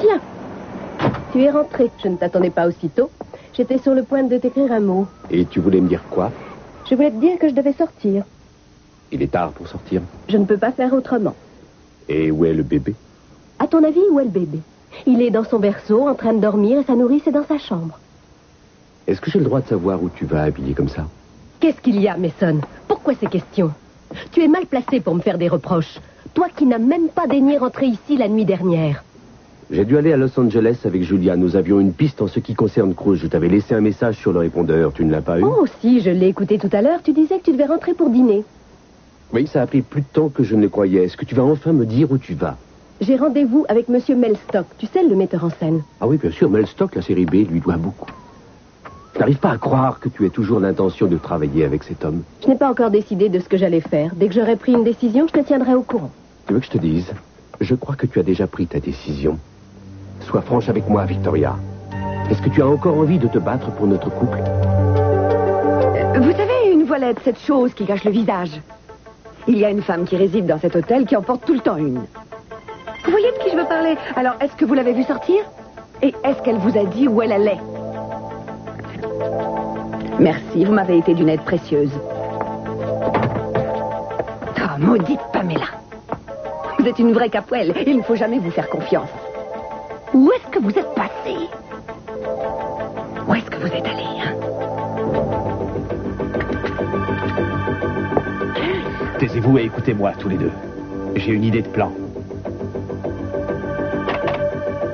Tiens, tu es rentré. Je ne t'attendais pas aussitôt. J'étais sur le point de t'écrire un mot. Et tu voulais me dire quoi? Je voulais te dire que je devais sortir. Il est tard pour sortir. Je ne peux pas faire autrement. Et où est le bébé? À ton avis, où est le bébé? Il est dans son berceau, en train de dormir, et sa nourrice est dans sa chambre. Est-ce que j'ai le droit de savoir où tu vas habiller comme ça? Qu'est-ce qu'il y a, Mason? Pourquoi ces questions? Tu es mal placé pour me faire des reproches. Toi qui n'as même pas daigné rentrer ici la nuit dernière. J'ai dû aller à Los Angeles avec Julia. Nous avions une piste en ce qui concerne Cruz. Je t'avais laissé un message sur le répondeur. Tu ne l'as pas eu? Oh, si, je l'ai écouté tout à l'heure. Tu disais que tu devais rentrer pour dîner. Oui, ça a pris plus de temps que je ne le croyais. Est-ce que tu vas enfin me dire où tu vas? J'ai rendez-vous avec Monsieur Melstock. Tu sais, le metteur en scène. Ah oui, bien sûr. Melstock, la série B, lui doit beaucoup. Je n'arrive pas à croire que tu aies toujours l'intention de travailler avec cet homme. Je n'ai pas encore décidé de ce que j'allais faire. Dès que j'aurai pris une décision, je te tiendrai au courant. Tu veux que je te dise? Je crois que tu as déjà pris ta décision. Sois franche avec moi, Victoria. Est-ce que tu as encore envie de te battre pour notre couple? Vous savez, une voilette, cette chose qui cache le visage. Il y a une femme qui réside dans cet hôtel qui en porte tout le temps une. Vous voyez de qui je veux parler? Alors, est-ce que vous l'avez vue sortir? Et est-ce qu'elle vous a dit où elle allait? Merci, vous m'avez été d'une aide précieuse. Ah, maudite Pamela. Vous êtes une vraie capouelle. Il ne faut jamais vous faire confiance. Où est-ce que vous êtes passé? Où est-ce que vous êtes allé, hein? Taisez-vous et écoutez-moi, tous les deux. J'ai une idée de plan.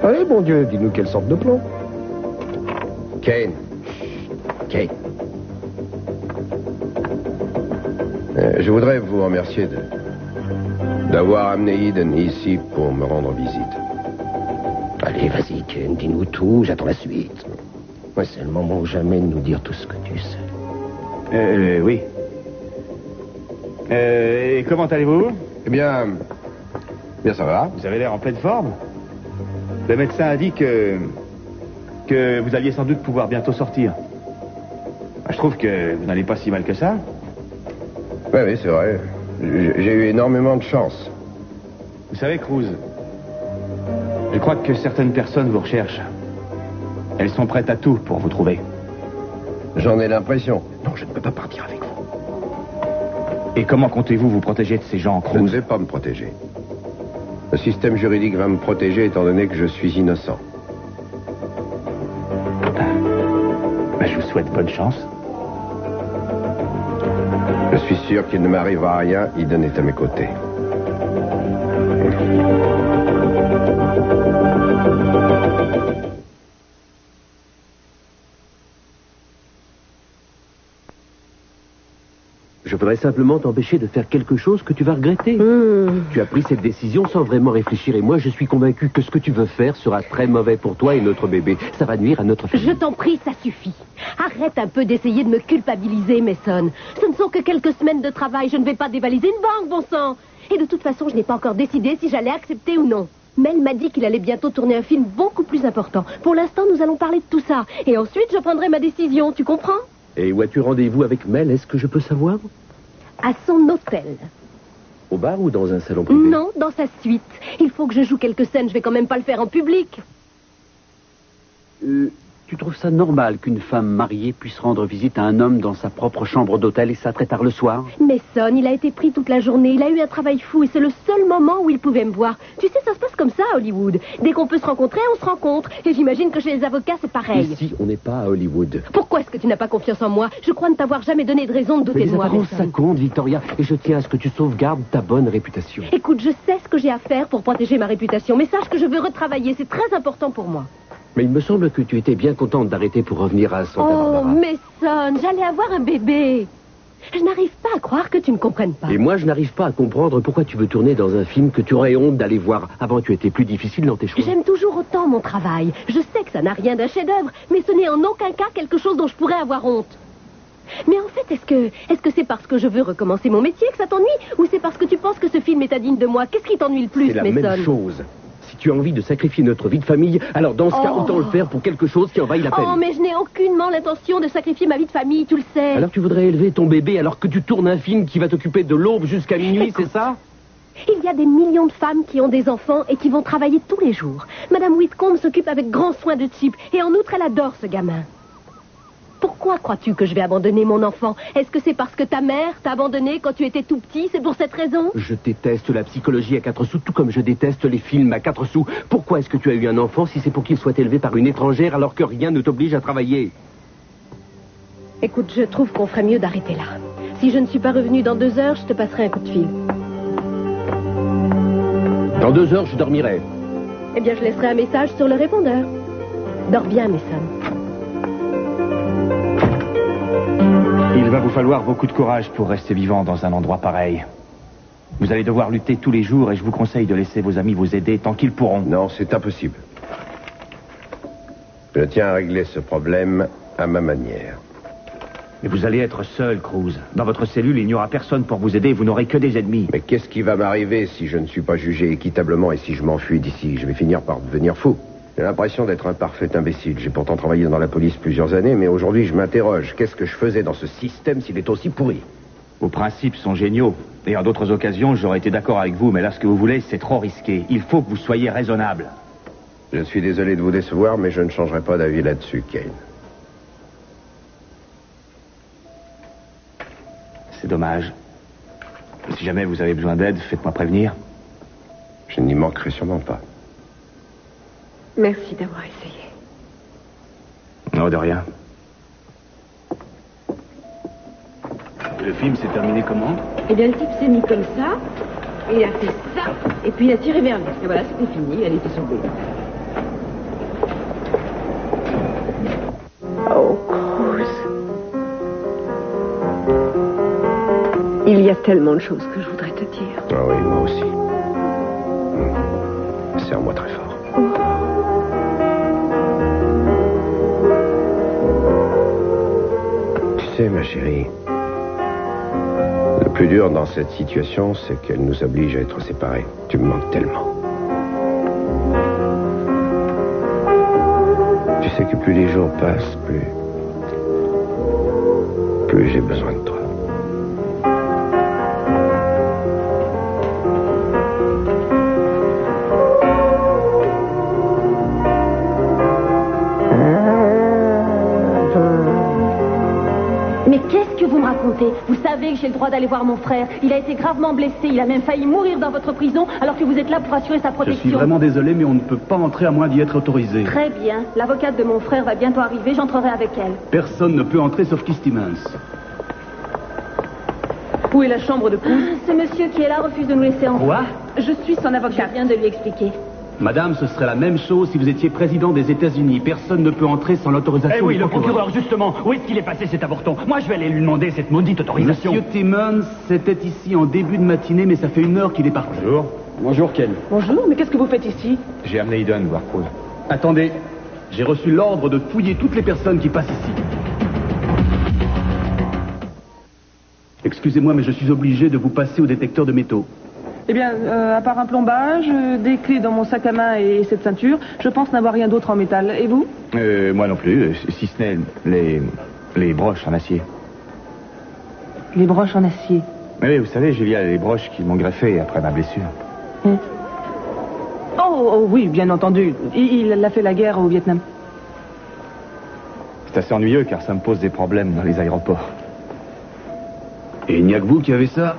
Allez, bon Dieu, dis-nous quelle sorte de plan. Kane. Kane. Je voudrais vous remercier d'avoir amené Eden ici pour me rendre visite. Allez, vas-y, Ken, dis-nous tout, j'attends la suite. Ouais, c'est le moment ou jamais de nous dire tout ce que tu sais. Oui. Et comment allez-vous? Eh bien, ça va. Vous avez l'air en pleine forme. Le médecin a dit que vous alliez sans doute pouvoir bientôt sortir. Je trouve que vous n'allez pas si mal que ça. Oui, c'est vrai. J'ai eu énormément de chance. Vous savez, Cruz, je crois que certaines personnes vous recherchent. Elles sont prêtes à tout pour vous trouver. J'en ai l'impression. Non, je ne peux pas partir avec vous. Et comment comptez-vous vous protéger de ces gens, Je ne Cruz? vais pas me protéger. Le système juridique va me protéger étant donné que je suis innocent. Je vous souhaite bonne chance. Je suis sûr qu'il ne m'arrivera rien. Eden est à mes côtés. Je voudrais simplement t'empêcher de faire quelque chose que tu vas regretter. Tu as pris cette décision sans vraiment réfléchir et moi je suis convaincu que ce que tu veux faire sera très mauvais pour toi et notre bébé. Ça va nuire à notre famille. Je t'en prie, ça suffit. Arrête un peu d'essayer de me culpabiliser, Mason. Ce ne sont que quelques semaines de travail. Je ne vais pas dévaliser une banque, bon sang. Et de toute façon, je n'ai pas encore décidé si j'allais accepter ou non. Mel m'a dit qu'il allait bientôt tourner un film beaucoup plus important. Pour l'instant, nous allons parler de tout ça. Et ensuite, je prendrai ma décision. Tu comprends? Et où as-tu rendez-vous avec Mel? Est-ce que je peux savoir? À son hôtel. Au bar ou dans un salon privé? Non, dans sa suite. Il faut que je joue quelques scènes. Je vais quand même pas le faire en public. Tu trouves ça normal qu'une femme mariée puisse rendre visite à un homme dans sa propre chambre d'hôtel et ça très tard le soir? Mason, il a été pris toute la journée. Il a eu un travail fou et c'est le seul moment où il pouvait me voir. Tu sais, ça se passe comme ça à Hollywood. Dès qu'on peut se rencontrer, on se rencontre. Et j'imagine que chez les avocats, c'est pareil. Ici, on n'est pas à Hollywood. Pourquoi est-ce que tu n'as pas confiance en moi? Je crois ne t'avoir jamais donné de raison de douter Mais de les moi, apparences, Mason. ça compte, Victoria. Et je tiens à ce que tu sauvegardes ta bonne réputation. Écoute, je sais ce que j'ai à faire pour protéger ma réputation. Mais sache que je veux retravailler. C'est très important pour moi. Mais il me semble que tu étais bien contente d'arrêter pour revenir à Santa Barbara. Oh, Mason, j'allais avoir un bébé. Je n'arrive pas à croire que tu ne comprennes pas. Et moi, je n'arrive pas à comprendre pourquoi tu veux tourner dans un film que tu aurais honte d'aller voir. Avant, tu étais plus difficile dans tes choix. J'aime toujours autant mon travail. Je sais que ça n'a rien d'un chef-d'œuvre, mais ce n'est en aucun cas quelque chose dont je pourrais avoir honte. Mais en fait, est-ce que c'est parce que je veux recommencer mon métier que ça t'ennuie? Ou c'est parce que tu penses que ce film est indigne de moi? Qu'est-ce qui t'ennuie le plus, C'est la Mason? même chose. Si tu as envie de sacrifier notre vie de famille, alors dans ce cas, autant le faire pour quelque chose qui en vaille la peine. Oh, mais je n'ai aucunement l'intention de sacrifier ma vie de famille, tu le sais. Alors tu voudrais élever ton bébé alors que tu tournes un film qui va t'occuper de l'aube jusqu'à minuit, c'est ça? Il y a des millions de femmes qui ont des enfants et qui vont travailler tous les jours. Madame Whitcomb s'occupe avec grand soin de Chip, et en outre, elle adore ce gamin. Pourquoi crois-tu que je vais abandonner mon enfant? Est-ce que c'est parce que ta mère t'a abandonné quand tu étais tout petit? C'est pour cette raison? Je déteste la psychologie à 4 sous, tout comme je déteste les films à 4 sous. Pourquoi est-ce que tu as eu un enfant si c'est pour qu'il soit élevé par une étrangère alors que rien ne t'oblige à travailler? Écoute, je trouve qu'on ferait mieux d'arrêter là. Si je ne suis pas revenue dans 2 heures, je te passerai un coup de fil. Dans 2 heures, je dormirai. Eh bien, je laisserai un message sur le répondeur. Dors bien, Mason. Il va vous falloir beaucoup de courage pour rester vivant dans un endroit pareil. Vous allez devoir lutter tous les jours et je vous conseille de laisser vos amis vous aider tant qu'ils pourront. Non, c'est impossible. Je tiens à régler ce problème à ma manière. Mais vous allez être seul, Cruz. Dans votre cellule, il n'y aura personne pour vous aider, vous n'aurez que des ennemis. Mais qu'est-ce qui va m'arriver si je ne suis pas jugé équitablement et si je m'enfuis d'ici? Je vais finir par devenir fou. J'ai l'impression d'être un parfait imbécile. J'ai pourtant travaillé dans la police plusieurs années, mais aujourd'hui je m'interroge. Qu'est-ce que je faisais dans ce système s'il est aussi pourri? Vos principes sont géniaux. Et en d'autres occasions, j'aurais été d'accord avec vous, mais là, ce que vous voulez, c'est trop risqué. Il faut que vous soyez raisonnable. Je suis désolé de vous décevoir, mais je ne changerai pas d'avis là-dessus, Kane. C'est dommage. Si jamais vous avez besoin d'aide, faites-moi prévenir. Je n'y manquerai sûrement pas. Merci d'avoir essayé. Non, de rien. Le film s'est terminé comment? Eh bien, le type s'est mis comme ça, il a fait ça, et puis il a tiré vers lui. Et voilà, c'était fini, elle était sauvée. Oh, Cruz. Il y a tellement de choses que je voudrais te dire. Ah oui, moi aussi. Serre-moi très fort. Tu sais, ma chérie, le plus dur dans cette situation, c'est qu'elle nous oblige à être séparés. Tu me manques tellement. Tu sais que plus les jours passent, plus j'ai besoin de toi. Mais qu'est-ce que vous me racontez? Vous savez que j'ai le droit d'aller voir mon frère. Il a été gravement blessé. Il a même failli mourir dans votre prison alors que vous êtes là pour assurer sa Je protection. suis vraiment désolé, mais on ne peut pas entrer à moins d'y être autorisé. Très bien. L'avocate de mon frère va bientôt arriver. J'entrerai avec elle. Personne ne peut entrer sauf Kiss Timmons. Où est la chambre de Cruz? Ce monsieur qui est là refuse de nous laisser entrer. Quoi? Je suis son avocat. Je viens de lui expliquer. Madame, ce serait la même chose si vous étiez président des États-Unis. Personne ne peut entrer sans l'autorisation Eh oui, du le procureur. procureur, justement. Où est-ce qu'il est passé cet avorton? Moi, je vais aller lui demander cette maudite autorisation. Monsieur Timmons, c'était ici en début de matinée, mais ça fait 1 heure qu'il est parti. Bonjour. Bonjour, Ken. Bonjour, mais qu'est-ce que vous faites ici? J'ai amené Eden voir Cruz. Attendez, j'ai reçu l'ordre de fouiller toutes les personnes qui passent ici. Excusez-moi, mais je suis obligé de vous passer au détecteur de métaux. Eh bien, à part un plombage, des clés dans mon sac à main et cette ceinture, je pense n'avoir rien d'autre en métal. Et vous? Moi non plus, si ce n'est les broches en acier. Les broches en acier. Oui, vous savez, Julia, les broches qui m'ont greffé après ma blessure. Oh, oui, bien entendu. Il a fait la guerre au Vietnam. C'est assez ennuyeux car ça me pose des problèmes dans les aéroports. Et il n'y a que vous qui avez ça?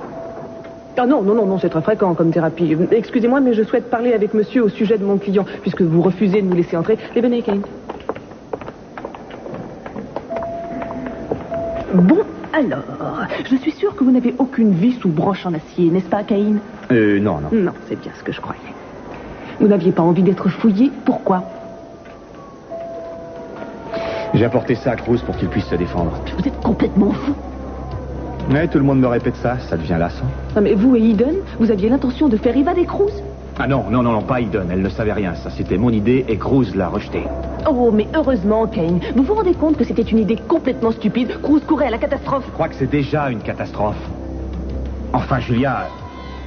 Ah non, c'est très fréquent comme thérapie. Excusez-moi, mais je souhaite parler avec monsieur au sujet de mon client, puisque vous refusez de nous laisser entrer. Les venez, Kane. Bon, alors, je suis sûre que vous n'avez aucune vis ou broche en acier, n'est-ce pas, Kane? Non. Non, c'est bien ce que je croyais. Vous n'aviez pas envie d'être fouillé? Pourquoi? J'ai apporté ça à Cruz pour qu'il puisse se défendre. Vous êtes complètement fou. Ouais, tout le monde me répète ça, ça devient lassant. Non, mais vous et Eden, vous aviez l'intention de faire évader Cruz? Ah non, pas Eden, elle ne savait rien. Ça, c'était mon idée et Cruz l'a rejetée. Oh, mais heureusement, Kane. Vous vous rendez compte que c'était une idée complètement stupide? Cruz courait à la catastrophe. Je crois que c'est déjà une catastrophe. Enfin, Julia,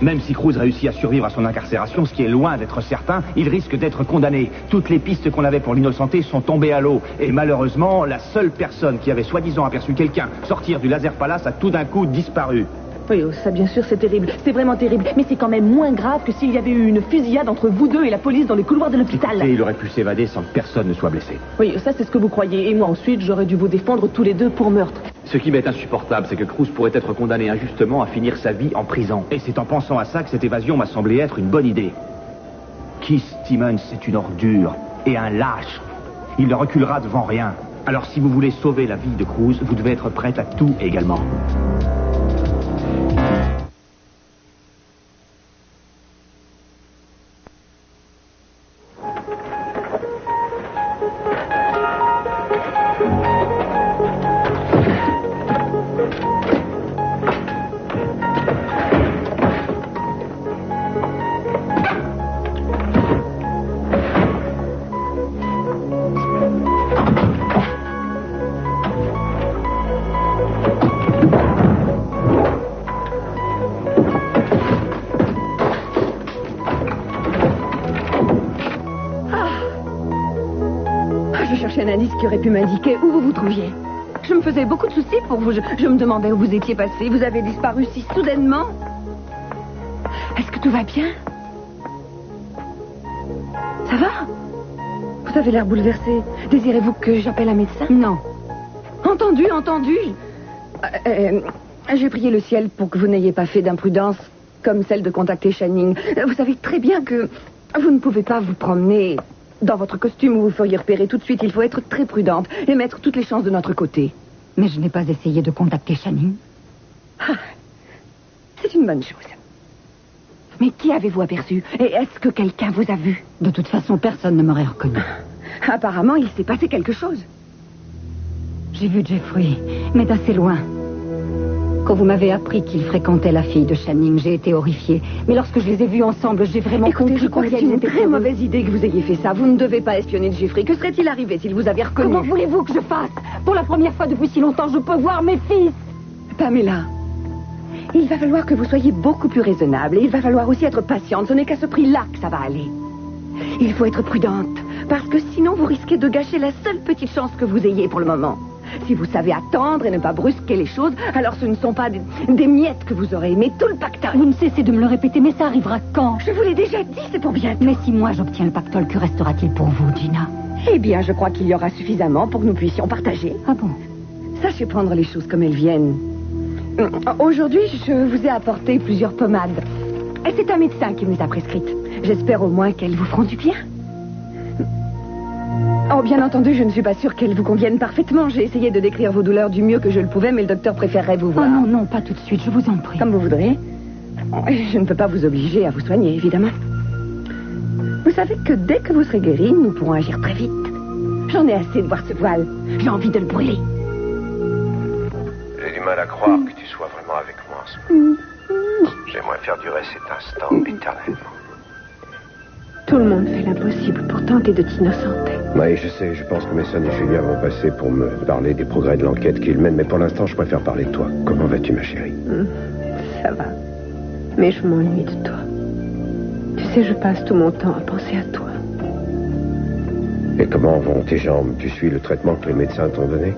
même si Cruz réussit à survivre à son incarcération, ce qui est loin d'être certain, il risque d'être condamné. Toutes les pistes qu'on avait pour l'innocenter sont tombées à l'eau. Et malheureusement, la seule personne qui avait soi-disant aperçu quelqu'un sortir du Laser Palace a tout d'un coup disparu. Oui, ça bien sûr, c'est terrible. C'est vraiment terrible. Mais c'est quand même moins grave que s'il y avait eu une fusillade entre vous deux et la police dans les couloirs de l'hôpital. Et il aurait pu s'évader sans que personne ne soit blessé. Oui, ça c'est ce que vous croyez. Et moi ensuite, j'aurais dû vous défendre tous les deux pour meurtre. Ce qui m'est insupportable, c'est que Cruz pourrait être condamné injustement à finir sa vie en prison. Et c'est en pensant à ça que cette évasion m'a semblé être une bonne idée. Keith Stevens, c'est une ordure et un lâche. Il ne reculera devant rien. Alors si vous voulez sauver la vie de Cruz, vous devez être prête à tout également. Un indice qui aurait pu m'indiquer où vous vous trouviez. Je me faisais beaucoup de soucis pour vous. Je me demandais où vous étiez passé. Vous avez disparu si soudainement. Est-ce que tout va bien? Ça va? Vous avez l'air bouleversé. Désirez-vous que j'appelle un médecin? Non. Entendu. J'ai prié le ciel pour que vous n'ayez pas fait d'imprudence comme celle de contacter Channing. Vous savez très bien que vous ne pouvez pas vous promener dans votre costume où vous feriez repérer tout de suite. Il faut être très prudente et mettre toutes les chances de notre côté. Mais je n'ai pas essayé de contacter Channing. C'est une bonne chose. Mais qui avez-vous aperçu? Et est-ce que quelqu'un vous a vu? De toute façon, personne ne m'aurait reconnu. Apparemment, il s'est passé quelque chose. J'ai vu Jeffrey, mais d'assez loin. Quand vous m'avez appris qu'il fréquentait la fille de Channing, j'ai été horrifiée. Mais lorsque je les ai vus ensemble, j'ai vraiment Écoutez, compris je crois que c'est une très mauvaise idée que vous ayez fait ça. Vous ne devez pas espionner Jeffrey. Que serait-il arrivé s'il vous avait reconnu? Comment voulez-vous que je fasse? Pour la première fois depuis si longtemps, je peux voir mes fils. Pamela, il va falloir que vous soyez beaucoup plus raisonnable. Et il va falloir aussi être patiente. Ce n'est qu'à ce prix-là que ça va aller. Il faut être prudente. Parce que sinon, vous risquez de gâcher la seule petite chance que vous ayez pour le moment. Si vous savez attendre et ne pas brusquer les choses, alors ce ne sont pas des miettes que vous aurez, mais tout le pactole. Vous ne cessez de me le répéter, mais ça arrivera quand? Je vous l'ai déjà dit, c'est pour bientôt. Mais si moi j'obtiens le pactole, que restera-t-il pour vous, Gina? Eh bien, je crois qu'il y aura suffisamment pour que nous puissions partager. Ah bon? Sachez prendre les choses comme elles viennent. Aujourd'hui, je vous ai apporté plusieurs pommades. Et c'est un médecin qui me les a prescrites. J'espère au moins qu'elles vous feront du bien. Oh, bien entendu, je ne suis pas sûre qu'elles vous conviennent parfaitement. J'ai essayé de décrire vos douleurs du mieux que je le pouvais, mais le docteur préférerait vous voir. Oh non, pas tout de suite, je vous en prie. Comme vous voudrez. Je ne peux pas vous obliger à vous soigner, évidemment. Vous savez que dès que vous serez guérie, nous pourrons agir très vite. J'en ai assez de voir ce voile. J'ai envie de le brûler. J'ai du mal à croire que tu sois vraiment avec moi en ce moment. J'aimerais faire durer cet instant éternellement. Tout le monde fait l'impossible pour tenter de t'innocenter. Oui, je sais. Je pense que Mason et Julia vont passer pour me parler des progrès de l'enquête qu'ils mènent. Mais pour l'instant, je préfère parler de toi. Comment vas-tu, ma chérie? Ça va. Mais je m'ennuie de toi. Tu sais, je passe tout mon temps à penser à toi. Et comment vont tes jambes? Tu suis le traitement que les médecins t'ont donné?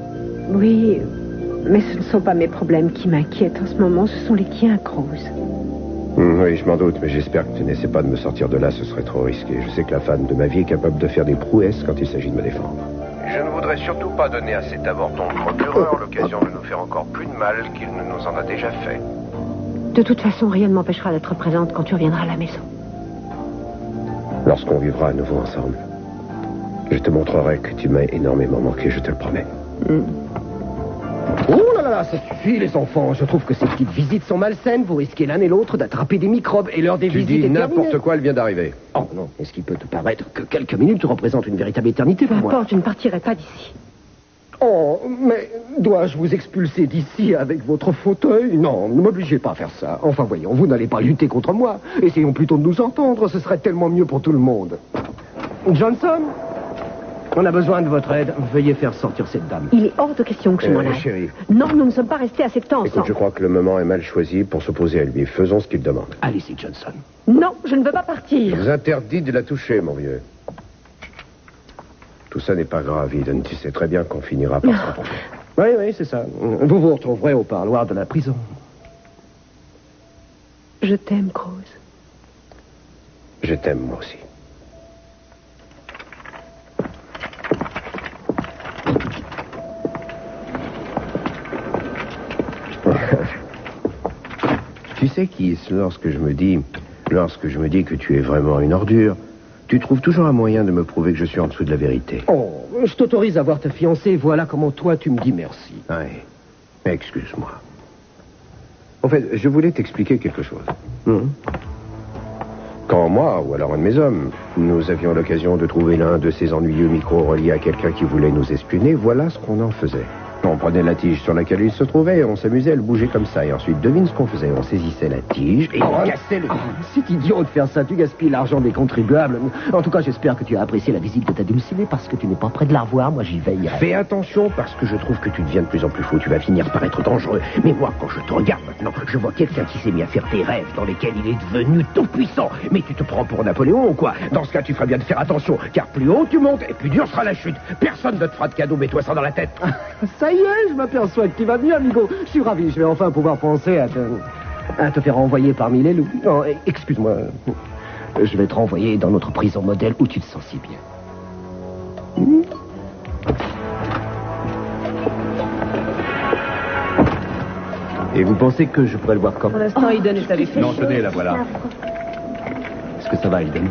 Oui, mais ce ne sont pas mes problèmes qui m'inquiètent en ce moment. Ce sont les tiens, Cruz. Oui, je m'en doute, mais j'espère que tu n'essaies pas de me sortir de là, ce serait trop risqué. Je sais que la femme de ma vie est capable de faire des prouesses quand il s'agit de me défendre. Je ne voudrais surtout pas donner à cet avorton procureur l'occasion de nous faire encore plus de mal qu'il ne nous en a déjà fait. De toute façon, rien ne m'empêchera d'être présente quand tu reviendras à la maison. Lorsqu'on vivra à nouveau ensemble, je te montrerai que tu m'as énormément manqué, je te le promets. Oh là là, ça suffit les enfants. Je trouve que ces petites visites sont malsaines. Vous risquez l'un et l'autre d'attraper des microbes et l'heure des Tu visites dis est n'importe terminée. quoi, elle vient d'arriver. Oh non, est-ce qu'il peut te paraître que quelques minutes représentent une véritable éternité pour Peu moi? importe, je ne partirai pas d'ici. Oh, mais dois-je vous expulser d'ici avec votre fauteuil? Non, ne m'obligez pas à faire ça. Enfin, voyons, vous n'allez pas lutter contre moi. Essayons plutôt de nous entendre, ce serait tellement mieux pour tout le monde. Johnson, on a besoin de votre aide. Veuillez faire sortir cette dame. Il est hors de question que je m'en aille. Chérie, Non, nous ne sommes pas restés assez de temps écoute, ensemble. je crois que le moment est mal choisi pour s'opposer à lui. Faisons ce qu'il demande. Allez-y, Johnson. Non, je ne veux pas Je partir. vous interdis de la toucher, mon vieux. Tout ça n'est pas grave, Eden. Tu sais très bien qu'on finira par se rencontrer. Oui, c'est ça. Vous vous retrouverez au parloir de la prison. Je t'aime, Cruz. Je t'aime, moi aussi. Tu sais, Keith, lorsque je me dis que tu es vraiment une ordure, tu trouves toujours un moyen de me prouver que je suis en dessous de la vérité. Oh, je t'autorise à voir ta fiancée, voilà comment toi tu me dis merci. Ouais, excuse-moi. En fait, je voulais t'expliquer quelque chose. Quand moi, ou alors un de mes hommes, nous avions l'occasion de trouver l'un de ces ennuyeux micros reliés à quelqu'un qui voulait nous espionner, voilà ce qu'on en faisait. On prenait la tige sur laquelle il se trouvait et on s'amusait à le bouger comme ça. Et ensuite, devine ce qu'on faisait. On saisissait la tige et on cassait le... C'est idiot de faire ça, tu gaspilles l'argent des contribuables. En tout cas, j'espère que tu as apprécié la visite de ta dulcinée parce que tu n'es pas près de la revoir, moi j'y veillerai. Fais attention parce que je trouve que tu deviens de plus en plus fou. Tu vas finir par être dangereux. Mais moi, quand je te regarde maintenant, je vois quelqu'un qui s'est mis à faire des rêves dans lesquels il est devenu tout puissant. Mais tu te prends pour Napoléon ou quoi? Dans ce cas, tu ferais bien de faire attention, car plus haut tu montes et plus dur sera la chute. Personne ne te fera de cadeau, mets-toi ça dans la tête. Ça y est, je m'aperçois que tu vas bien, amigo. Je suis ravi, je vais enfin pouvoir penser à te faire envoyer parmi les loups. Non, excuse-moi. Je vais te renvoyer dans notre prison modèle où tu te sens si bien. Et vous pensez que je pourrais le voir quand? Pour l'instant, Eden est avec lui. Non, tenez, la voilà. Est-ce que ça va, Eden?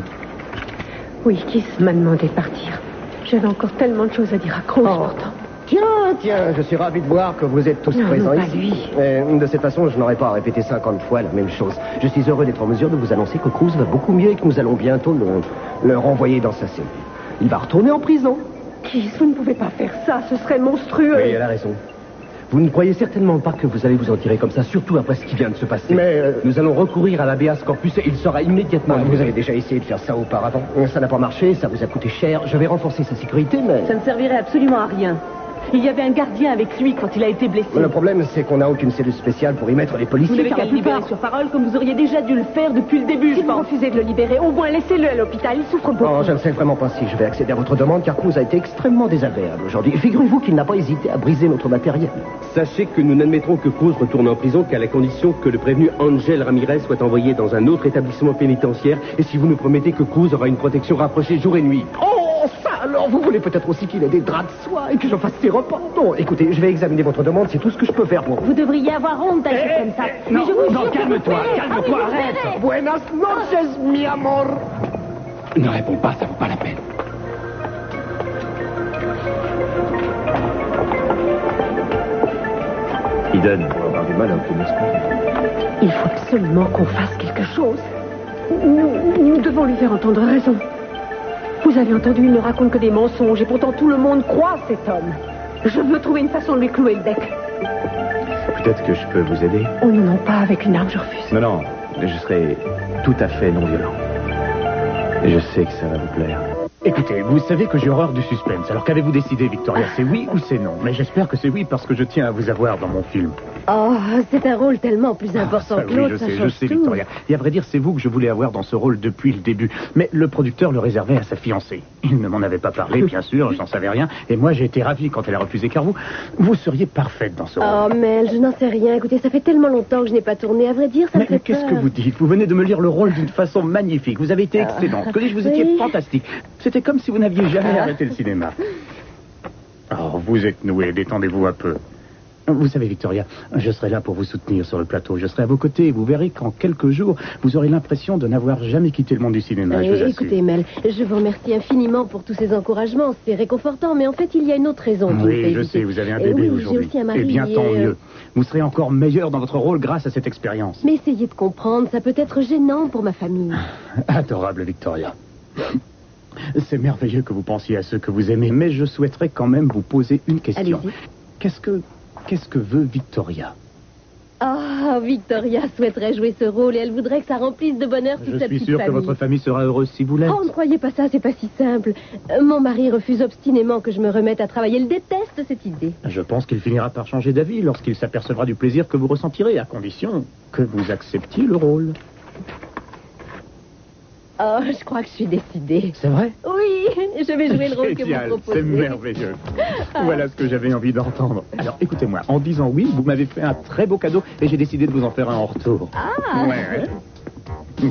Oui, Keith m'a demandé de partir. J'avais encore tellement de choses à dire à Cruz, pourtant. Tiens, je suis ravi de voir que vous êtes tous présents pas ici. lui. De cette façon, je n'aurai pas à répéter 50 fois la même chose. Je suis heureux d'être en mesure de vous annoncer que Cruz va beaucoup mieux et que nous allons bientôt le renvoyer dans sa cellule. Il va retourner en prison. Keith, vous ne pouvez pas faire ça, ce serait monstrueux. Oui, elle a raison. Vous ne croyez certainement pas que vous allez vous en tirer comme ça, surtout après ce qui vient de se passer. Mais nous allons recourir à l'habeas corpus et il sera immédiatement... vous avez déjà essayé de faire ça auparavant. Ça n'a pas marché, ça vous a coûté cher. Je vais renforcer sa sécurité, mais... Ça ne servirait absolument à rien. Il y avait un gardien avec lui quand il a été blessé. Le problème, c'est qu'on n'a aucune cellule spéciale pour y mettre les policiers. Vous n'avez qu'à le libérer sur parole, comme vous auriez déjà dû le faire depuis le début, Si vous refusez de le libérer, au moins laissez-le à l'hôpital, il souffre beaucoup. Oh, je ne sais vraiment pas si je vais accéder à votre demande, car Cruz a été extrêmement désagréable aujourd'hui. Figurez-vous qu'il n'a pas hésité à briser notre matériel. Sachez que nous n'admettrons que Cruz retourne en prison qu'à la condition que le prévenu Angel Ramirez soit envoyé dans un autre établissement pénitentiaire et si vous nous promettez que Cruz aura une protection rapprochée jour et nuit. Oh, ça alors, vous voulez peut-être aussi qu'il ait des draps de soie et que je fasse ses repas. Non, écoutez, je vais examiner votre demande, c'est tout ce que je peux faire pour vous. Vous devriez avoir honte d'agir comme ça. Mais je vous jure que calme-toi, vous calme-toi, vous arrête. verrez. Buenas noches, mi amor. Ne réponds pas, ça vaut pas la peine. Eden, on va avoir du mal à obtenir ce qu'on veut. Il faut absolument qu'on fasse quelque chose. Nous devons lui faire entendre raison. Vous avez entendu, il ne raconte que des mensonges et pourtant tout le monde croit cet homme. Je veux trouver une façon de lui clouer le bec. Peut-être que je peux vous aider? Oh non, pas avec une arme, je refuse. Non, je serai tout à fait non violent. Et je sais que ça va vous plaire. Écoutez, vous savez que j'ai horreur du suspense. Alors qu'avez-vous décidé, Victoria? C'est oui ou c'est non? Mais j'espère que c'est oui parce que je tiens à vous avoir dans mon film. Oh, c'est un rôle tellement plus important que Oui, l'autre, je ça sais, change tout. Victoria. Et à vrai dire, c'est vous que je voulais avoir dans ce rôle depuis le début. Mais le producteur le réservait à sa fiancée. Il ne m'en avait pas parlé, bien sûr, je n'en savais rien. Et moi, j'ai été ravi quand elle a refusé, car vous seriez parfaite dans ce rôle. Oh, Mel, je n'en sais rien. Écoutez, ça fait tellement longtemps que je n'ai pas tourné. À vrai dire, ça me Mais fait qu'est-ce peur. que vous dites? Vous venez de me lire le rôle d'une façon magnifique. Vous avez été excellente. Que dis-je, vous étiez oui. fantastique. C'était comme si vous n'aviez jamais arrêté le cinéma. Oh, vous êtes noué, détendez-vous un peu. Vous savez, Victoria, je serai là pour vous soutenir sur le plateau. Je serai à vos côtés et vous verrez qu'en quelques jours, vous aurez l'impression de n'avoir jamais quitté le monde du cinéma, je vous assure. Écoutez, Mel, je vous remercie infiniment pour tous ces encouragements. C'est réconfortant, mais en fait, il y a une autre raison qui me fait Oui, je hésiter. sais, vous avez un bébé oui, aujourd'hui. j'ai aussi un mari. Eh bien, tant mieux. Vous serez encore meilleur dans votre rôle grâce à cette expérience. Mais essayez de comprendre, ça peut être gênant pour ma famille. Adorable Victoria. C'est merveilleux que vous pensiez à ceux que vous aimez, mais je souhaiterais quand même vous poser une question. Allez-y. Qu'est-ce que veut Victoria? Oh, Victoria souhaiterait jouer ce rôle et elle voudrait que ça remplisse de bonheur toute Je sa suis petite sûr que famille. votre famille sera heureuse si vous l'êtes. Oh, ne croyez pas ça, c'est pas si simple. Mon mari refuse obstinément que je me remette à travailler. Il déteste cette idée. Je pense qu'il finira par changer d'avis lorsqu'il s'apercevra du plaisir que vous ressentirez, à condition que vous acceptiez le rôle. Oh, je crois que je suis décidée. C'est vrai? Oui, je vais jouer le rôle que Génial, vous proposez. c'est merveilleux. Voilà ce que j'avais envie d'entendre. Alors, écoutez-moi, en disant oui, vous m'avez fait un très beau cadeau et j'ai décidé de vous en faire un en retour. Ah. Ouais.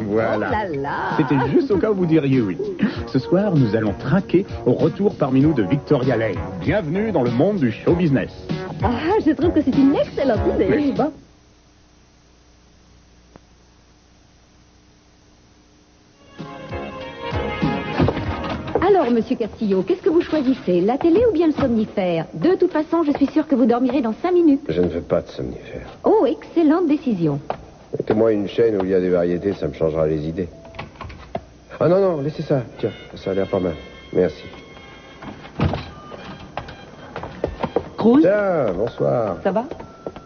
Voilà. Oh là là. C'était juste au cas où vous diriez oui. Ce soir, nous allons trinquer au retour parmi nous de Victoria Lane. Bienvenue dans le monde du show business. Ah, je trouve que c'est une excellente idée. N'est-ce pas? Alors, monsieur Castillo, qu'est-ce que vous choisissez? La télé ou bien le somnifère? De toute façon, je suis sûre que vous dormirez dans 5 minutes. Je ne veux pas de somnifère. Oh, excellente décision. Mettez-moi une chaîne où il y a des variétés, ça me changera les idées. Ah non, non, laissez ça. Tiens, ça a l'air pas mal. Merci. Cruz, Tiens, bonsoir. ça va?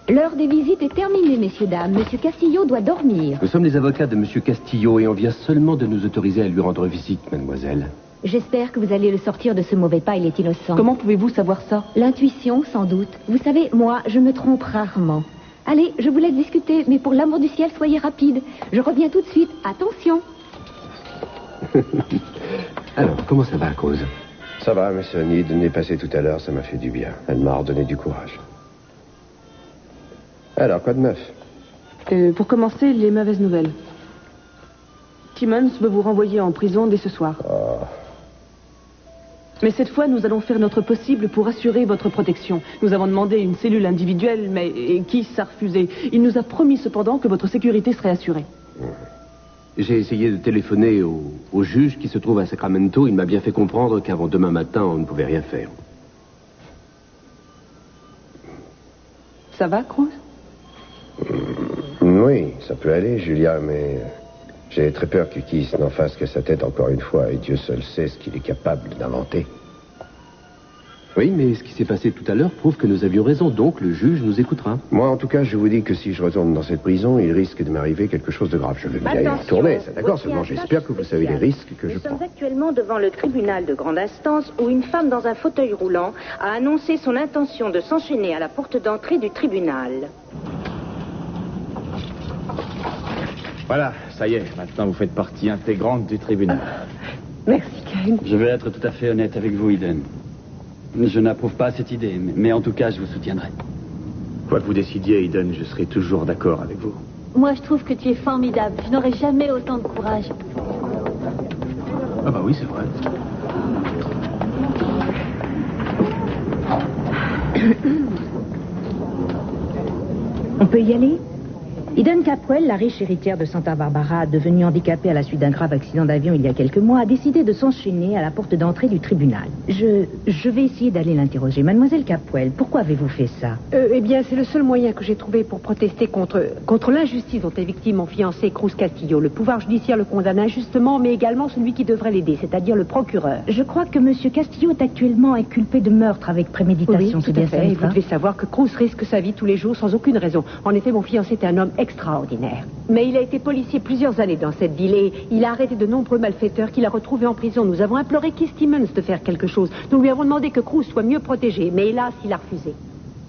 L'heure des visites est terminée, messieurs, dames. Monsieur Castillo doit dormir. Nous sommes les avocats de Monsieur Castillo et on vient seulement de nous autoriser à lui rendre visite, mademoiselle. J'espère que vous allez le sortir de ce mauvais pas, il est innocent. Comment pouvez-vous savoir ça? L'intuition, sans doute. Vous savez, moi, je me trompe rarement. Allez, je vous laisse discuter, mais pour l'amour du ciel, soyez rapide. Je reviens tout de suite. Attention. Alors, comment ça va, Cruz? Ça va, mais Sonny n'est passé tout à l'heure, ça m'a fait du bien. Elle m'a redonné du courage. Alors, quoi de neuf? Pour commencer, les mauvaises nouvelles. Timmons veut vous renvoyer en prison dès ce soir. Oh. Mais cette fois, nous allons faire notre possible pour assurer votre protection. Nous avons demandé une cellule individuelle, mais Keith a refusé. Il nous a promis cependant que votre sécurité serait assurée. J'ai essayé de téléphoner au juge qui se trouve à Sacramento. Il m'a bien fait comprendre qu'avant demain matin, on ne pouvait rien faire. Ça va, Cruz? Oui, ça peut aller, Julia, mais j'ai très peur que Keith n'en fasse que sa tête encore une fois, et Dieu seul sait ce qu'il est capable d'inventer. Oui, mais ce qui s'est passé tout à l'heure prouve que nous avions raison, donc le juge nous écoutera. Moi, en tout cas, je vous dis que si je retourne dans cette prison, il risque de m'arriver quelque chose de grave. Je veux bien y retourner, c'est d'accord, seulement j'espère que vous savez les risques que je prends. Nous sommes actuellement devant le tribunal de grande instance où une femme dans un fauteuil roulant a annoncé son intention de s'enchaîner à la porte d'entrée du tribunal. Voilà, ça y est, maintenant vous faites partie intégrante du tribunal. Merci, Karen. Je vais être tout à fait honnête avec vous, Eden. Je n'approuve pas cette idée, mais en tout cas, je vous soutiendrai. Quoi que vous décidiez, Eden, je serai toujours d'accord avec vous. Moi, je trouve que tu es formidable. Je n'aurais jamais autant de courage. Ah bah oui, c'est vrai. On peut y aller? Eden Capwell, la riche héritière de Santa Barbara, devenue handicapée à la suite d'un grave accident d'avion il y a quelques mois, a décidé de s'enchaîner à la porte d'entrée du tribunal. Je vais essayer d'aller l'interroger. Mademoiselle Capwell, pourquoi avez-vous fait ça? Eh bien, c'est le seul moyen que j'ai trouvé pour protester contre l'injustice dont est victime mon fiancé Cruz Castillo. Le pouvoir judiciaire le condamne injustement, mais également celui qui devrait l'aider, c'est-à-dire le procureur. Je crois que Monsieur Castillo est actuellement inculpé de meurtre avec préméditation. Oui, tout à fait. Et vous devez savoir que Cruz risque sa vie tous les jours sans aucune raison. En effet, mon fiancé est un homme extraordinaire. Mais il a été policier plusieurs années dans cette ville et il a arrêté de nombreux malfaiteurs qu'il a retrouvés en prison. Nous avons imploré Keith Timmons de faire quelque chose. Nous lui avons demandé que Cruz soit mieux protégé, mais hélas, il a refusé.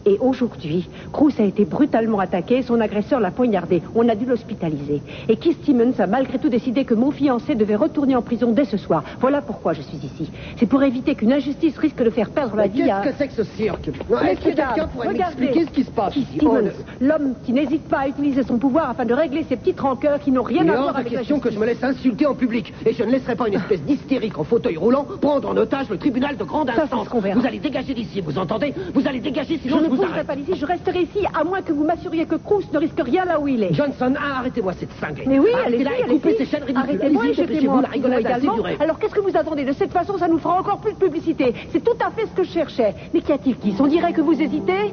Et aujourd'hui, Cruz a été brutalement attaqué et son agresseur l'a poignardé. On a dû l'hospitaliser. Et Keith Timmons a malgré tout décidé que mon fiancé devait retourner en prison dès ce soir. Voilà pourquoi je suis ici. C'est pour éviter qu'une injustice risque de faire perdre la vie à... Qu'est-ce que c'est que ce cirque? Est-ce que quelqu'un pourrait m'expliquer ce qui se passe? Keith Timmons, l'homme qui n'hésite pas à utiliser son pouvoir afin de régler ses petites rancœurs qui n'ont rien à voir avec la question justice. que je me laisse insulter en public. Et je ne laisserai pas une espèce d'hystérique en fauteuil roulant prendre en otage le tribunal de grande Ça, instance. c'est ce qu'on verra. Vous allez dégager d'ici, vous entendez? Vous allez dégager, Je sinon ne je vous bougerai arrête. pas d'ici, je resterai ici, à moins que vous m'assuriez que Cruz ne risque rien là où il est. Johnson, arrêtez-moi cette cinglée. Mais oui, Arrêtez-la et allez-y, coupez ces chaînes ridicules. arrêtez-moi et Allez-y, jetez-moi dépêchez-vous, en la prison rigolade a assez également. duré. Alors qu'est-ce que vous attendez? De cette façon, ça nous fera encore plus de publicité. C'est tout à fait ce que je cherchais. Mais qu'y a-t-il, Keith? On dirait que vous hésitez?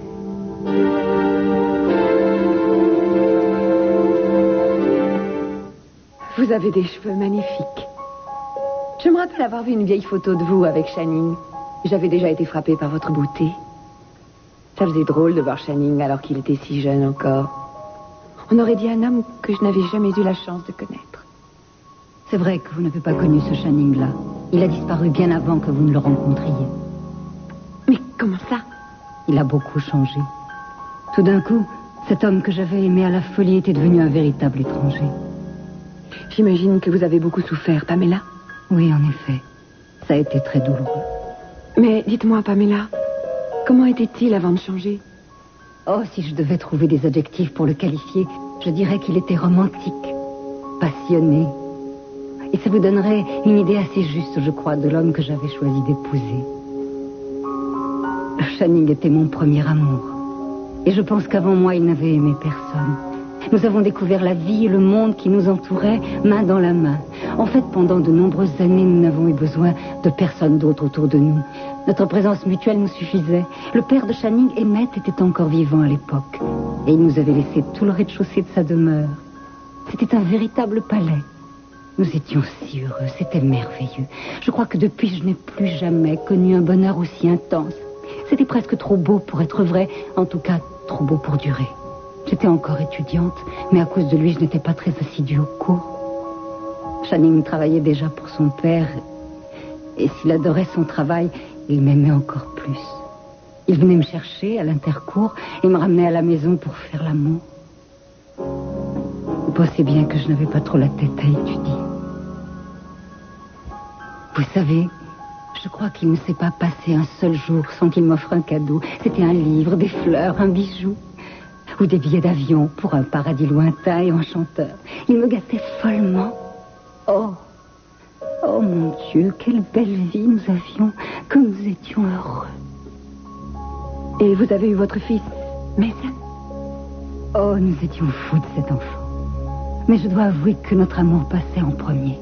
Vous avez des cheveux magnifiques. Je me rappelle avoir vu une vieille photo de vous avec Channing. J'avais déjà été frappée par votre beauté. Ça faisait drôle de voir Channing alors qu'il était si jeune encore. On aurait dit un homme que je n'avais jamais eu la chance de connaître. C'est vrai que vous n'avez pas connu ce Channing-là. Il a disparu bien avant que vous ne le rencontriez. Mais comment ça? Il a beaucoup changé. Tout d'un coup, cet homme que j'avais aimé à la folie était devenu un véritable étranger. J'imagine que vous avez beaucoup souffert, Pamela. Oui, en effet. Ça a été très douloureux. Mais dites-moi, Pamela, comment était-il avant de changer? Oh, si je devais trouver des adjectifs pour le qualifier, je dirais qu'il était romantique, passionné. Et ça vous donnerait une idée assez juste, je crois, de l'homme que j'avais choisi d'épouser. Channing était mon premier amour. Et je pense qu'avant moi, il n'avait aimé personne. Nous avons découvert la vie et le monde qui nous entourait, main dans la main. En fait, pendant de nombreuses années, nous n'avons eu besoin de personne d'autre autour de nous. Notre présence mutuelle nous suffisait. Le père de Channing, Emmett, était encore vivant à l'époque. Et il nous avait laissé tout le rez-de-chaussée de sa demeure. C'était un véritable palais. Nous étions si heureux, c'était merveilleux. Je crois que depuis, je n'ai plus jamais connu un bonheur aussi intense. C'était presque trop beau pour être vrai, en tout cas, trop beau pour durer. J'étais encore étudiante, mais à cause de lui, je n'étais pas très assidue aux cours. Channing travaillait déjà pour son père, et s'il adorait son travail, il m'aimait encore plus. Il venait me chercher à l'intercours et me ramenait à la maison pour faire l'amour. Vous pensez bien que je n'avais pas trop la tête à étudier. Vous savez, je crois qu'il ne s'est pas passé un seul jour sans qu'il m'offre un cadeau. C'était un livre, des fleurs, un bijou. Ou des billets d'avion pour un paradis lointain et enchanteur. Il me gâtait follement. Oh mon Dieu, quelle belle vie nous avions, comme nous étions heureux. Et vous avez eu votre fils, Mason? Oh, nous étions fous de cet enfant. Mais je dois avouer que notre amour passait en premier.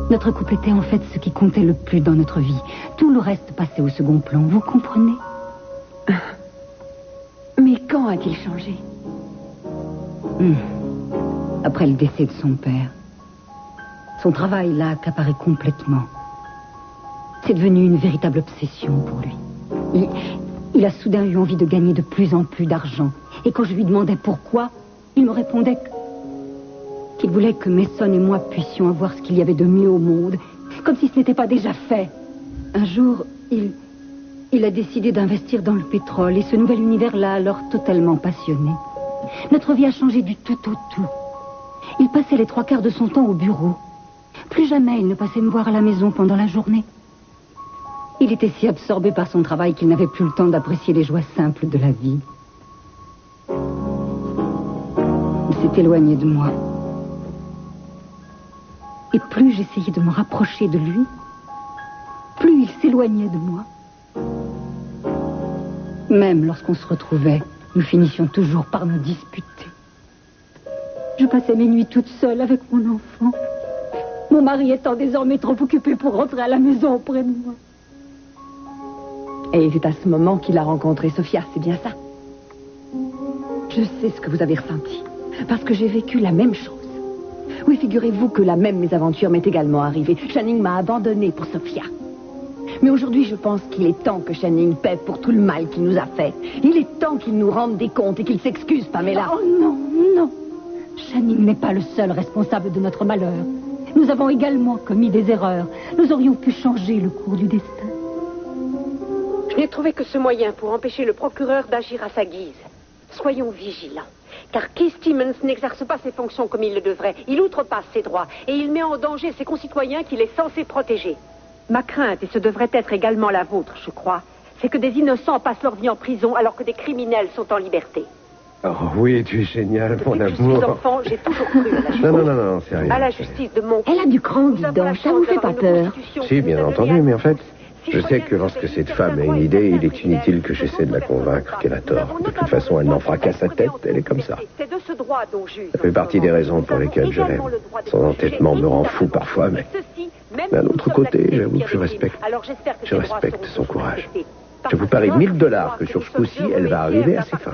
Notre couple était en fait ce qui comptait le plus dans notre vie. Tout le reste passait au second plan, vous comprenez? Mais quand a-t-il changé? Après le décès de son père. Son travail l'a accaparé complètement. C'est devenu une véritable obsession pour lui. Il a soudain eu envie de gagner de plus en plus d'argent. Et quand je lui demandais pourquoi, il me répondait qu'il voulait que Mason et moi puissions avoir ce qu'il y avait de mieux au monde, comme si ce n'était pas déjà fait. Un jour, il a décidé d'investir dans le pétrole et ce nouvel univers l'a alors totalement passionné. Notre vie a changé du tout au tout. Il passait les 3/4 de son temps au bureau. Plus jamais il ne passait me voir à la maison pendant la journée. Il était si absorbé par son travail qu'il n'avait plus le temps d'apprécier les joies simples de la vie. Il s'est éloigné de moi. Et plus j'essayais de me rapprocher de lui, plus il s'éloignait de moi. Même lorsqu'on se retrouvait, nous finissions toujours par nous disputer. Je passais mes nuits toute seule avec mon enfant. Mon mari étant désormais trop occupé pour rentrer à la maison auprès de moi. Et c'est à ce moment qu'il a rencontré Sophia, c'est bien ça? Je sais ce que vous avez ressenti, parce que j'ai vécu la même chose. Oui, figurez-vous que la même mésaventure m'est également arrivée. Channing m'a abandonnée pour Sophia. Mais aujourd'hui, je pense qu'il est temps que Channing paie pour tout le mal qu'il nous a fait. Il est temps qu'il nous rende des comptes et qu'il s'excuse, Pamela. Oh non, non. Channing n'est pas le seul responsable de notre malheur. Nous avons également commis des erreurs. Nous aurions pu changer le cours du destin. Je n'ai trouvé que ce moyen pour empêcher le procureur d'agir à sa guise. Soyons vigilants, car Keith Stevens n'exerce pas ses fonctions comme il le devrait. Il outrepasse ses droits et il met en danger ses concitoyens qu'il est censé protéger. Ma crainte, et ce devrait être également la vôtre, je crois, c'est que des innocents passent leur vie en prison alors que des criminels sont en liberté. Oh oui, tu es génial, mon amour. Depuis que je suis enfant, j'ai toujours cru à la justice. Non, c'est rien. À la justice de mon... Elle a du cran, dis donc, ça vous fait pas peur? Si, bien entendu, mais en fait, je sais que lorsque cette femme a une idée, il est inutile que j'essaie de la convaincre qu'elle a tort. De toute façon, elle n'en fera qu'à sa tête, elle est comme ça. Ça fait partie des raisons pour lesquelles je l'aime. Son entêtement me rend fou parfois, mais d'un autre côté, j'avoue que je respecte son courage. Je vous parie $1000 que sur ce coup-ci, elle va arriver à ses fins.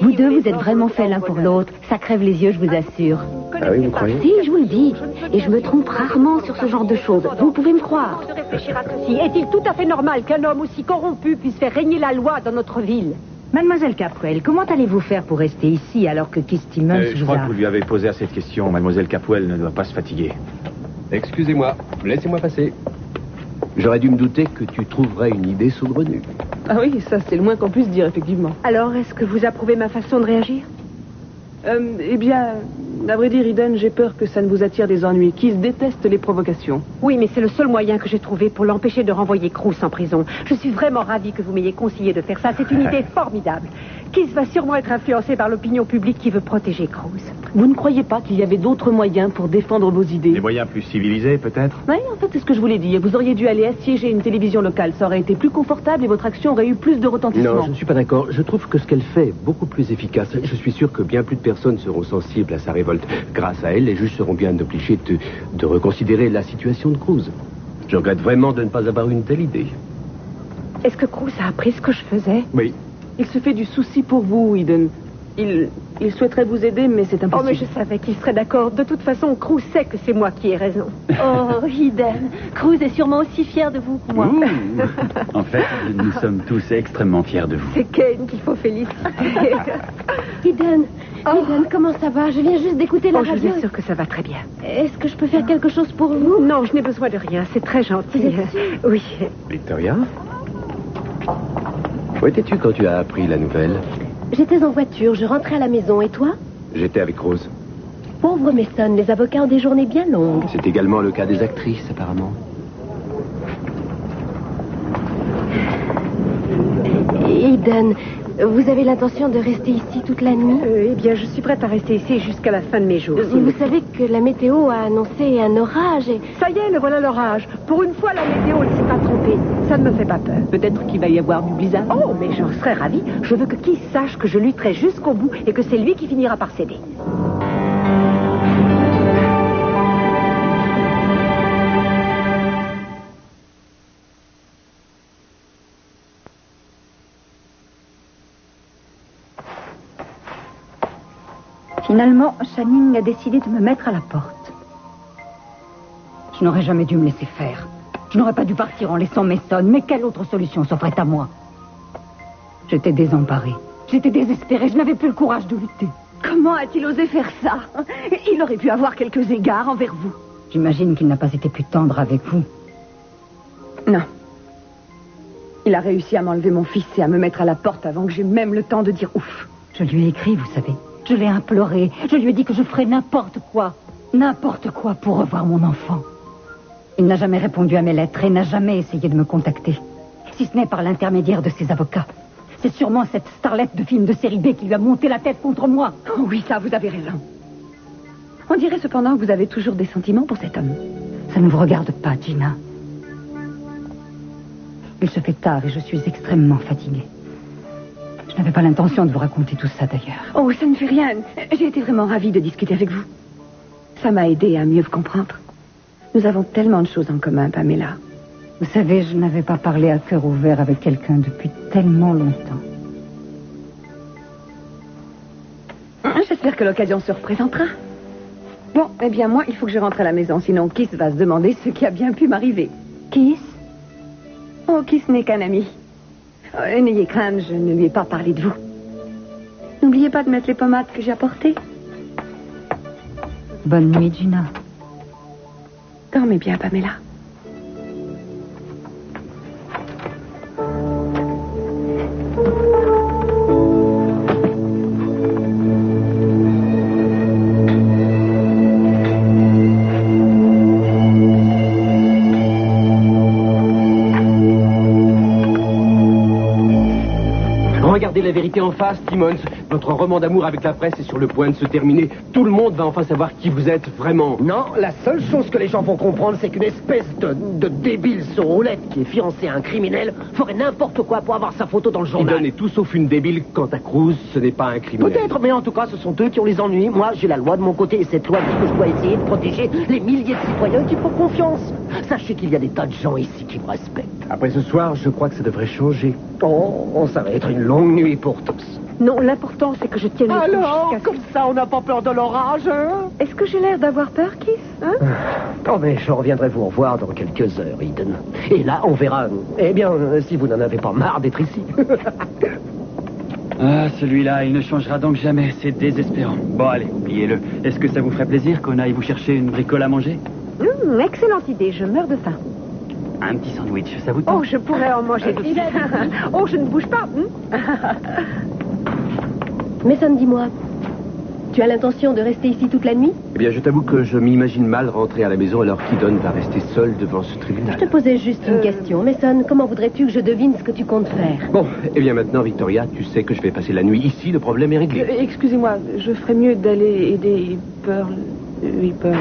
Vous deux, vous êtes vraiment faits l'un pour l'autre. Ça crève les yeux, je vous assure. Ah oui, vous croyez? Si, je vous le dis. Et je me trompe rarement sur ce genre de choses. Vous pouvez me croire. Est-il tout à fait normal qu'un homme aussi corrompu puisse faire régner la loi dans notre ville? Mademoiselle Capwell, comment allez-vous faire pour rester ici alors que Keith Stevens Je crois que vous lui avez posé assez de questions. Mademoiselle Capwell ne doit pas se fatiguer. Excusez-moi, laissez-moi passer. J'aurais dû me douter que tu trouverais une idée saugrenue. Ah oui, ça c'est le moins qu'on puisse dire, effectivement. Alors, est-ce que vous approuvez ma façon de réagir? Eh bien, À vrai dire, Eden, j'ai peur que ça ne vous attire des ennuis. Keith déteste les provocations. Oui, mais c'est le seul moyen que j'ai trouvé pour l'empêcher de renvoyer Cruz en prison. Je suis vraiment ravie que vous m'ayez conseillé de faire ça. C'est une idée formidable. Keith va sûrement être influencé par l'opinion publique qui veut protéger Cruz. Vous ne croyez pas qu'il y avait d'autres moyens pour défendre vos idées? Des moyens plus civilisés, peut-être? Oui, en fait, c'est ce que je voulais dire. Vous auriez dû aller assiéger une télévision locale. Ça aurait été plus confortable et votre action aurait eu plus de retentissement. Non, je ne suis pas d'accord. Je trouve que ce qu'elle fait est beaucoup plus efficace. Je suis sûr que bien plus de personnes seront sensibles à sa révolte. Grâce à elle, les juges seront bien obligés de reconsidérer la situation de Cruz. Je regrette vraiment de ne pas avoir une telle idée. Est-ce que Cruz a appris ce que je faisais? Oui. Il se fait du souci pour vous, Eden. Il souhaiterait vous aider, mais c'est impossible. Oh, mais je savais qu'il serait d'accord. De toute façon, Cruz sait que c'est moi qui ai raison. Oh, Eden, Cruz est sûrement aussi fier de vous que moi. En fait, nous sommes tous extrêmement fiers de vous. C'est Kane qu'il faut féliciter. Eden, comment ça va? Je viens juste d'écouter la radio. Je suis sûre que ça va très bien. Est-ce que je peux faire quelque chose pour vous? Non, je n'ai besoin de rien. C'est très gentil. Oui. Victoria? Où étais-tu quand tu as appris la nouvelle? J'étais en voiture, je rentrais à la maison. Et toi? J'étais avec Rose. Pauvre Mason, les avocats ont des journées bien longues. C'est également le cas des actrices, apparemment. Eden, vous avez l'intention de rester ici toute la nuit? Eh bien, je suis prête à rester ici jusqu'à la fin de mes jours. Vous savez que la météo a annoncé un orage et... Ça y est, le voilà l'orage. Pour une fois, la météo ne s'est pas trompée. Ça ne me fait pas peur. Peut-être qu'il va y avoir du blizzard. Oh, mais j'en serais ravie. Je veux que Keith sache que je lutterai jusqu'au bout et que c'est lui qui finira par céder. Finalement, Channing a décidé de me mettre à la porte. Je n'aurais jamais dû me laisser faire. Je n'aurais pas dû partir en laissant Mason, mais quelle autre solution s'offrait à moi? J'étais désemparée. J'étais désespérée. Je n'avais plus le courage de lutter. Comment a-t-il osé faire ça? Il aurait pu avoir quelques égards envers vous. J'imagine qu'il n'a pas été plus tendre avec vous. Non. Il a réussi à m'enlever mon fils et à me mettre à la porte avant que j'aie même le temps de dire ouf. Je lui ai écrit, vous savez. Je l'ai imploré. Je lui ai dit que je ferais n'importe quoi pour revoir mon enfant. Il n'a jamais répondu à mes lettres et n'a jamais essayé de me contacter. Si ce n'est par l'intermédiaire de ses avocats. C'est sûrement cette starlette de film de série B qui lui a monté la tête contre moi. Oh oui, ça, vous avez raison. On dirait cependant que vous avez toujours des sentiments pour cet homme. Ça ne vous regarde pas, Gina. Il se fait tard et je suis extrêmement fatiguée. Je n'avais pas l'intention de vous raconter tout ça, d'ailleurs. Oh, ça ne fait rien. J'ai été vraiment ravie de discuter avec vous. Ça m'a aidé à mieux vous comprendre. Nous avons tellement de choses en commun, Pamela. Vous savez, je n'avais pas parlé à cœur ouvert avec quelqu'un depuis tellement longtemps. J'espère que l'occasion se représentera. Bon, eh bien, moi, il faut que je rentre à la maison, sinon Keith va se demander ce qui a bien pu m'arriver. Keith? Oh, Keith n'est qu'un ami. N'ayez crainte, je ne lui ai pas parlé de vous. N'oubliez pas de mettre les pommades que j'ai apportées. Bonne nuit, Gina. Dormez bien, Pamela. Regardez la vérité en face, Timmons. Votre roman d'amour avec la presse est sur le point de se terminer. Tout le monde va enfin savoir qui vous êtes vraiment. Non, la seule chose que les gens vont comprendre, c'est qu'une espèce de débile sur roulette qui est fiancé à un criminel ferait n'importe quoi pour avoir sa photo dans le journal. Eden est tout sauf une débile. Quant à Cruz, ce n'est pas un criminel. Peut-être, mais en tout cas, ce sont eux qui ont les ennuis. Moi, j'ai la loi de mon côté et cette loi dit que je dois essayer de protéger les milliers de citoyens qui font confiance. Sachez qu'il y a des tas de gens ici qui me respectent. Après ce soir, je crois que ça devrait changer. Oh, ça va être une longue nuit pour tous. Non, l'important, c'est que je tienne le coup. Alors, comme ça, on n'a pas peur de l'orage, hein? Est-ce que j'ai l'air d'avoir peur, Keith, hein? Oh, mais je reviendrai vous revoir dans quelques heures, Eden. Et là, on verra, eh bien, si vous n'en avez pas marre d'être ici. Ah, celui-là, il ne changera donc jamais. C'est désespérant. Bon, allez, oubliez-le. Est-ce que ça vous ferait plaisir qu'on aille vous chercher une bricole à manger? Excellente idée, je meurs de faim. Un petit sandwich, ça vous tente? Oh, je pourrais en manger deux. Oh, je ne bouge pas. Mason, dis-moi, Tu as l'intention de rester ici toute la nuit? Eh bien, je t'avoue que je m'imagine mal rentrer à la maison alors qu'Eden va rester seul devant ce tribunal. Je te posais juste une question. Mason, comment voudrais-tu que je devine ce que tu comptes faire? Bon, eh bien maintenant, Victoria, tu sais que je vais passer la nuit ici, le problème est réglé. Excusez-moi, je ferais mieux d'aller aider Pearl. Oui, Pearl.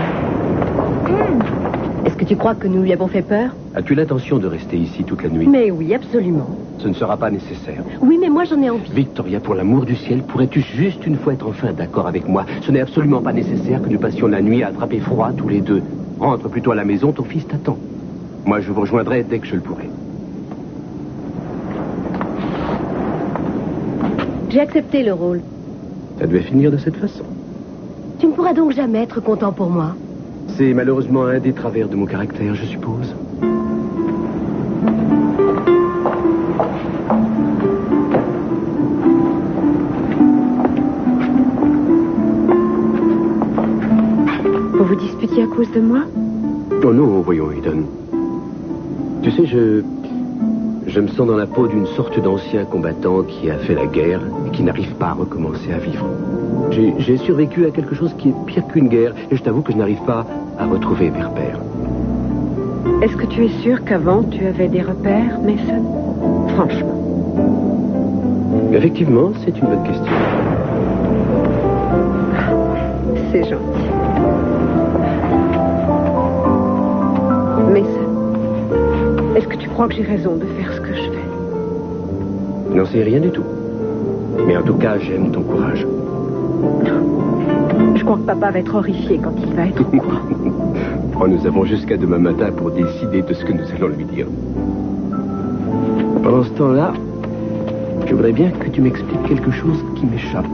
Est-ce que tu crois que nous lui avons fait peur? As-tu l'intention de rester ici toute la nuit? Mais oui, absolument. Ce ne sera pas nécessaire. Oui, mais moi j'en ai envie. Victoria, pour l'amour du ciel, pourrais-tu juste une fois être enfin d'accord avec moi? Ce n'est absolument pas nécessaire que nous passions la nuit à attraper froid tous les deux. Rentre plutôt à la maison, ton fils t'attend. Moi, je vous rejoindrai dès que je le pourrai. J'ai accepté le rôle. Ça devait finir de cette façon. Tu ne pourras donc jamais être content pour moi. C'est malheureusement un des travers de mon caractère, je suppose. Vous vous disputiez à cause de moi? Oh non, voyons, Eden. Tu sais, je me sens dans la peau d'une sorte d'ancien combattant qui a fait la guerre et qui n'arrive pas à recommencer à vivre. J'ai survécu à quelque chose qui est pire qu'une guerre et je t'avoue que je n'arrive pas à retrouver mes repères. Est-ce que tu es sûr qu'avant tu avais des repères, Mason? Franchement. Effectivement, c'est une bonne question. C'est gentil. Mason, est-ce que tu crois que j'ai raison de faire ce que je fais? N'en sais rien du tout. Mais en tout cas, j'aime ton courage. Je crois que papa va être horrifié quand il va être au courant. Oh, nous avons jusqu'à demain matin pour décider de ce que nous allons lui dire. Pendant ce temps-là, je voudrais bien que tu m'expliques quelque chose qui m'échappe.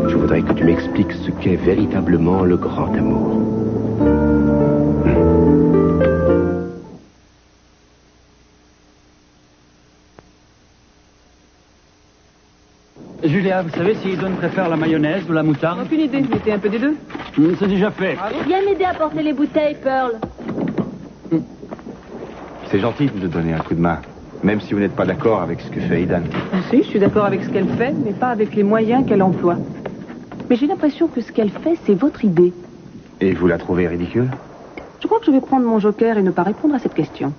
Je voudrais que tu m'expliques ce qu'est véritablement le grand amour. Julia, vous savez si Eden préfère la mayonnaise ou la moutarde? Aucune idée, mettez un peu des deux. C'est déjà fait. Viens m'aider à porter les bouteilles, Pearl. C'est gentil de nous donner un coup de main, même si vous n'êtes pas d'accord avec ce que fait Eden. Ah, si, je suis d'accord avec ce qu'elle fait, mais pas avec les moyens qu'elle emploie. Mais j'ai l'impression que ce qu'elle fait, c'est votre idée. Et vous la trouvez ridicule? Je crois que je vais prendre mon joker et ne pas répondre à cette question.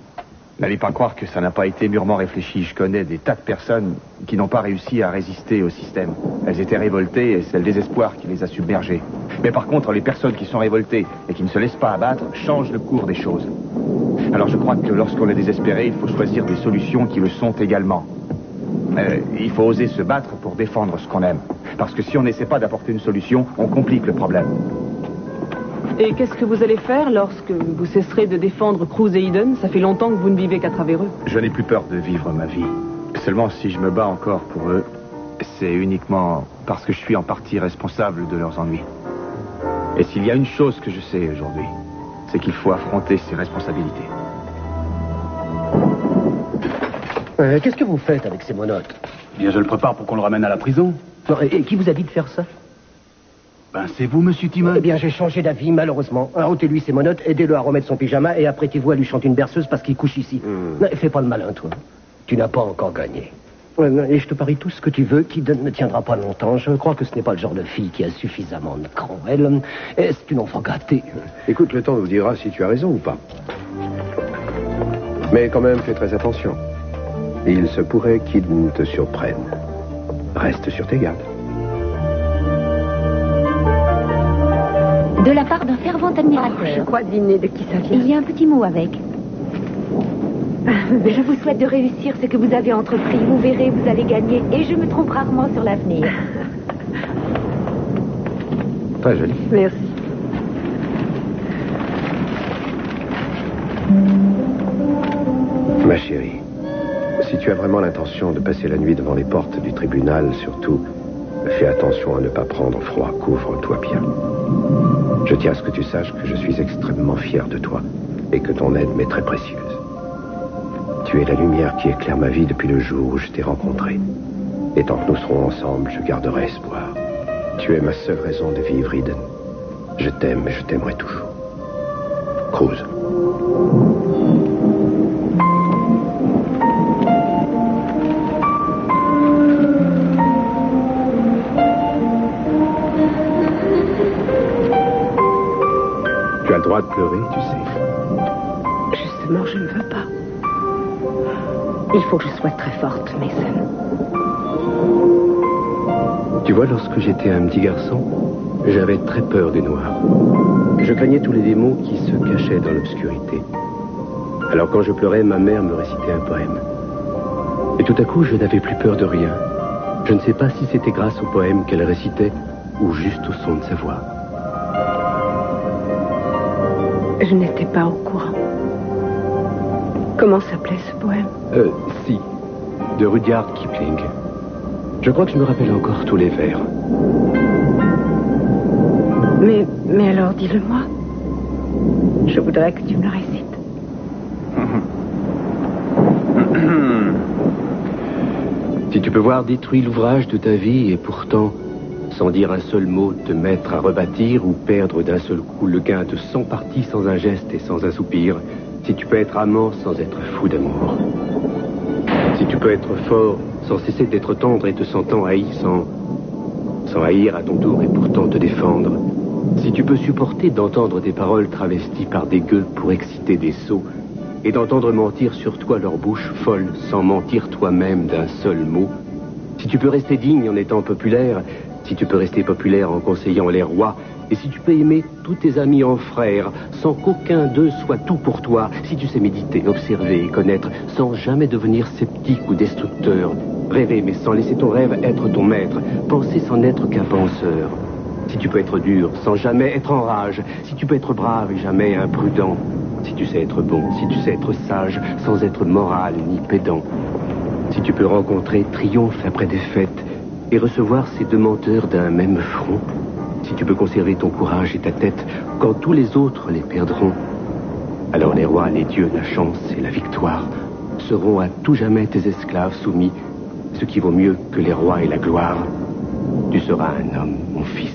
N'allez pas croire que ça n'a pas été mûrement réfléchi. Je connais des tas de personnes qui n'ont pas réussi à résister au système. Elles étaient révoltées et c'est le désespoir qui les a submergées. Mais par contre, les personnes qui sont révoltées et qui ne se laissent pas abattre changent le cours des choses. Alors je crois que lorsqu'on est désespéré, il faut choisir des solutions qui le sont également. Il faut oser se battre pour défendre ce qu'on aime. Parce que si on n'essaie pas d'apporter une solution, on complique le problème. Et qu'est-ce que vous allez faire lorsque vous cesserez de défendre Cruz et Eden? Ça fait longtemps que vous ne vivez qu'à travers eux. Je n'ai plus peur de vivre ma vie. Seulement si je me bats encore pour eux, c'est uniquement parce que je suis en partie responsable de leurs ennuis. Et s'il y a une chose que je sais aujourd'hui, c'est qu'il faut affronter ses responsabilités. Qu'est-ce que vous faites avec ces monotes? Bien, je le prépare pour qu'on le ramène à la prison. Non, et qui vous a dit de faire ça? Ben, c'est vous, monsieur Timon. Eh bien, j'ai changé d'avis, malheureusement. Ôtez-lui ses monotes, aidez-le à remettre son pyjama et apprêtez-vous à lui chanter une berceuse parce qu'il couche ici. Non, fais pas le malin, toi. Tu n'as pas encore gagné. Et je te parie tout ce que tu veux, qu'Eden ne tiendra pas longtemps. Je crois que ce n'est pas le genre de fille qui a suffisamment de cran. Elle est une enfant gâtée. Écoute, le temps nous dira si tu as raison ou pas. Mais quand même, fais très attention. Il se pourrait qu'Eden te surprenne. Reste sur tes gardes. De la part d'un fervent admirateur. Je crois deviner de qui ça vient. Il y a un petit mot avec. Je vous souhaite de réussir ce que vous avez entrepris. Vous verrez, vous allez gagner. Et je me trompe rarement sur l'avenir. Très joli. Merci. Ma chérie, si tu as vraiment l'intention de passer la nuit devant les portes du tribunal, surtout, fais attention à ne pas prendre froid. Couvre-toi bien. Je tiens à ce que tu saches que je suis extrêmement fier de toi et que ton aide m'est très précieuse. Tu es la lumière qui éclaire ma vie depuis le jour où je t'ai rencontré. Et tant que nous serons ensemble, je garderai espoir. Tu es ma seule raison de vivre, Eden. Je t'aime et je t'aimerai toujours. Cruz. Il faut que je sois très forte, Mason. Tu vois, lorsque j'étais un petit garçon, j'avais très peur des noirs. Je craignais tous les démons qui se cachaient dans l'obscurité. Alors quand je pleurais, ma mère me récitait un poème. Et tout à coup, je n'avais plus peur de rien. Je ne sais pas si c'était grâce au poème qu'elle récitait ou juste au son de sa voix. Je n'étais pas au courant. Comment s'appelait ce poème? Si, de Rudyard Kipling. Je crois que je me rappelle encore tous les vers. Mais alors, dis-le-moi. Je voudrais que tu me le récites. Si tu peux voir détruit l'ouvrage de ta vie et pourtant, sans dire un seul mot, te mettre à rebâtir ou perdre d'un seul coup le gain de 100 parties sans un geste et sans un soupir, si tu peux être amant sans être fou d'amour, si tu peux être fort sans cesser d'être tendre et te sentant haï sans haïr à ton tour et pourtant te défendre, si tu peux supporter d'entendre des paroles travesties par des gueules pour exciter des sots et d'entendre mentir sur toi leur bouche folle sans mentir toi-même d'un seul mot, si tu peux rester digne en étant populaire, si tu peux rester populaire en conseillant les rois, et si tu peux aimer tous tes amis en frères, sans qu'aucun d'eux soit tout pour toi, si tu sais méditer, observer et connaître, sans jamais devenir sceptique ou destructeur, rêver mais sans laisser ton rêve être ton maître, penser sans n'être qu'un penseur, si tu peux être dur sans jamais être en rage, si tu peux être brave et jamais imprudent, si tu sais être bon, si tu sais être sage, sans être moral ni pédant, si tu peux rencontrer triomphe après défaite et recevoir ces deux menteurs d'un même front, si tu peux conserver ton courage et ta tête quand tous les autres les perdront, alors les rois, les dieux, la chance et la victoire seront à tout jamais tes esclaves soumis, ce qui vaut mieux que les rois et la gloire. Tu seras un homme, mon fils.